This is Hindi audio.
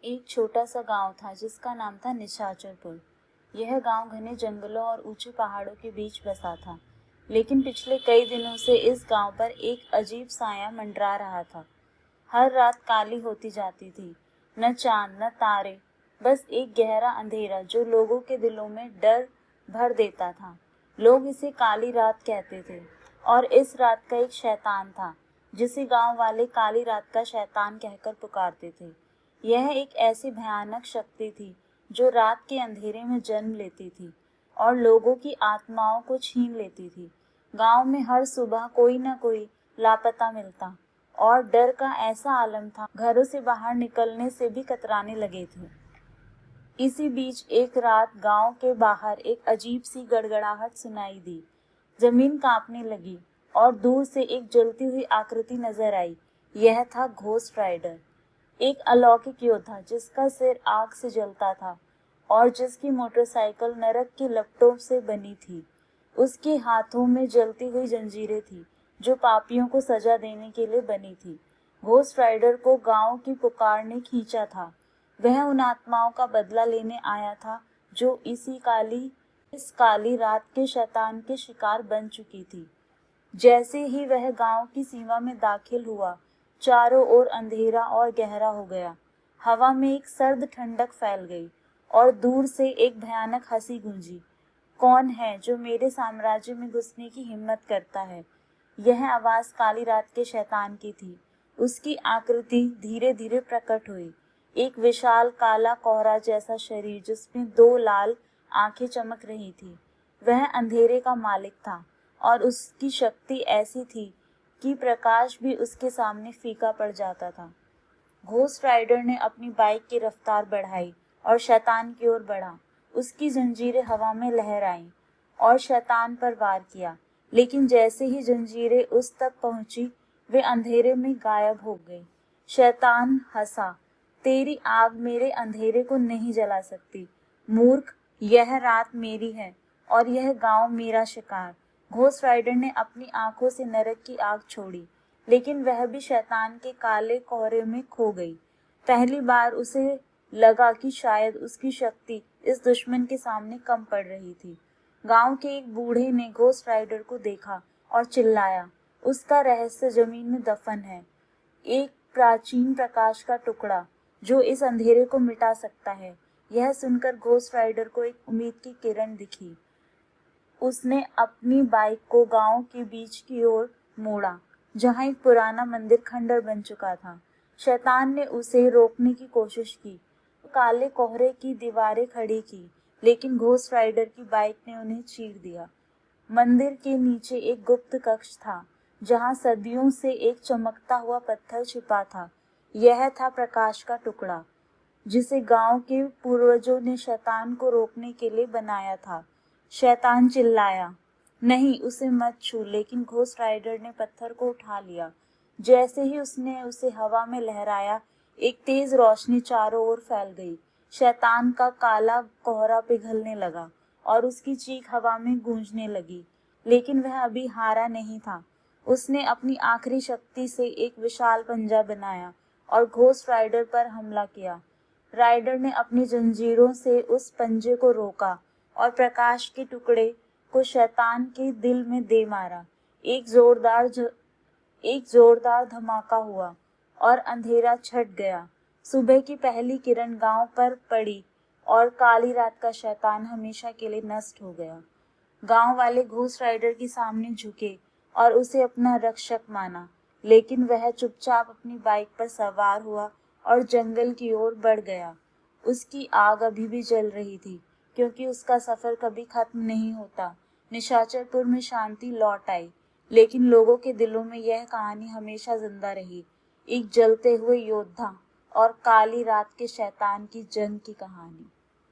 एक छोटा सा गांव था जिसका नाम था निशाचरपुर। यह गांव घने जंगलों और ऊंचे पहाड़ों के बीच बसा था। लेकिन पिछले कई दिनों से इस गांव पर एक अजीब साया मंडरा रहा था। हर रात काली होती जाती थी। न चांद न तारे, बस एक गहरा अंधेरा जो लोगों के दिलों में डर भर देता था। लोग इसे काली रात कहते थे और इस रात का एक शैतान था जिसे गांव वाले काली रात का शैतान कहकर पुकारते थे। यह एक ऐसी भयानक शक्ति थी जो रात के अंधेरे में जन्म लेती थी और लोगों की आत्माओं को छीन लेती थी। गांव में हर सुबह कोई न कोई लापता मिलता और डर का ऐसा आलम था, घरों से बाहर निकलने से भी कतराने लगे थे। इसी बीच एक रात गांव के बाहर एक अजीब सी गड़गड़ाहट सुनाई दी। जमीन कांपने लगी और दूर से एक जलती हुई आकृति नजर आई। यह था घोस्ट राइडर, एक अलौकिक योद्धा जिसका सिर आग से जलता था और जिसकी मोटरसाइकिल नरक की लपटों से बनी थी। उसके हाथों में जलती हुई जंजीरें थी जो पापियों को सजा देने के लिए बनी थी। घोस्ट राइडर को गांव की पुकार ने खींचा था। वह उन आत्माओं का बदला लेने आया था जो इस काली रात के शैतान के शिकार बन चुकी थी। जैसे ही वह गांव की सीमा में दाखिल हुआ, चारों ओर अंधेरा और गहरा हो गया। हवा में एक सर्द ठंडक फैल गई और दूर से एक भयानक हंसी गूंजी। कौन है जो मेरे साम्राज्य में घुसने की हिम्मत करता है? यह आवाज काली रात के शैतान की थी। उसकी आकृति धीरे धीरे प्रकट हुई। एक विशाल काला कोहरा जैसा शरीर जिसमें दो लाल आंखें चमक रही थी। वह अंधेरे का मालिक था और उसकी शक्ति ऐसी थी कि प्रकाश भी उसके सामने फीका पड़ जाता था। घोस्ट राइडर ने अपनी बाइक की रफ्तार बढ़ाई और शैतान की ओर बढ़ा। उसकी जंजीरें हवा में लहराईं और शैतान पर वार किया, लेकिन जैसे ही जंजीरें उस तक पहुंची, वे अंधेरे में गायब हो गई। शैतान हंसा, तेरी आग मेरे अंधेरे को नहीं जला सकती। मूर्ख, यह रात मेरी है और यह गांव मेरा शिकार। घोस्ट राइडर ने अपनी आंखों से नरक की आग छोड़ी, लेकिन वह भी शैतान के काले कोहरे में खो गई। पहली बार उसे लगा कि शायद उसकी शक्ति इस दुश्मन के सामने कम पड़ रही थी। गांव के एक बूढ़े ने घोस्ट राइडर को देखा और चिल्लाया, उसका रहस्य जमीन में दफन है, एक प्राचीन प्रकाश का टुकड़ा जो इस अंधेरे को मिटा सकता है। यह सुनकर घोस्ट राइडर को एक उम्मीद की किरण दिखी। उसने अपनी बाइक को गांव के बीच की ओर मोड़ा, जहां एक पुराना मंदिर खंडर बन चुका था। शैतान ने उसे रोकने की कोशिश की, काले कोहरे की दीवारें खड़ी की, लेकिन घोस्ट राइडर की बाइक ने उन्हें चीर दिया। मंदिर के नीचे एक गुप्त कक्ष था, जहां सदियों से एक चमकता हुआ पत्थर छिपा था। यह था प्रकाश का टुकड़ा, जिसे गांव के पूर्वजों ने शैतान को रोकने के लिए बनाया था। शैतान चिल्लाया, नहीं, उसे मत छू, लेकिन घोस्ट राइडर ने पत्थर को उठा लिया। जैसे ही उसने उसे हवा में लहराया, एक तेज रोशनी चारों ओर फैल गई। शैतान का काला कोहरा पिघलने लगा और उसकी चीख हवा में गूंजने लगी, लेकिन वह अभी हारा नहीं था। उसने अपनी आखिरी शक्ति से एक विशाल पंजा बनाया और घोस्ट राइडर पर हमला किया। राइडर ने अपनी जंजीरों से उस पंजे को रोका और प्रकाश के टुकड़े को शैतान के दिल में दे मारा। एक जोरदार धमाका हुआ और अंधेरा छट गया। सुबह की पहली किरण गांव पर पड़ी और काली रात का शैतान हमेशा के लिए नष्ट हो गया। गांव वाले घोस्ट राइडर के सामने झुके और उसे अपना रक्षक माना, लेकिन वह चुपचाप अपनी बाइक पर सवार हुआ और जंगल की ओर बढ़ गया। उसकी आग अभी भी जल रही थी, क्योंकि उसका सफर कभी खत्म नहीं होता। निशाचरपुर में शांति लौट आई, लेकिन लोगों के दिलों में यह कहानी हमेशा जिंदा रही, एक जलते हुए योद्धा और काली रात के शैतान की जंग की कहानी।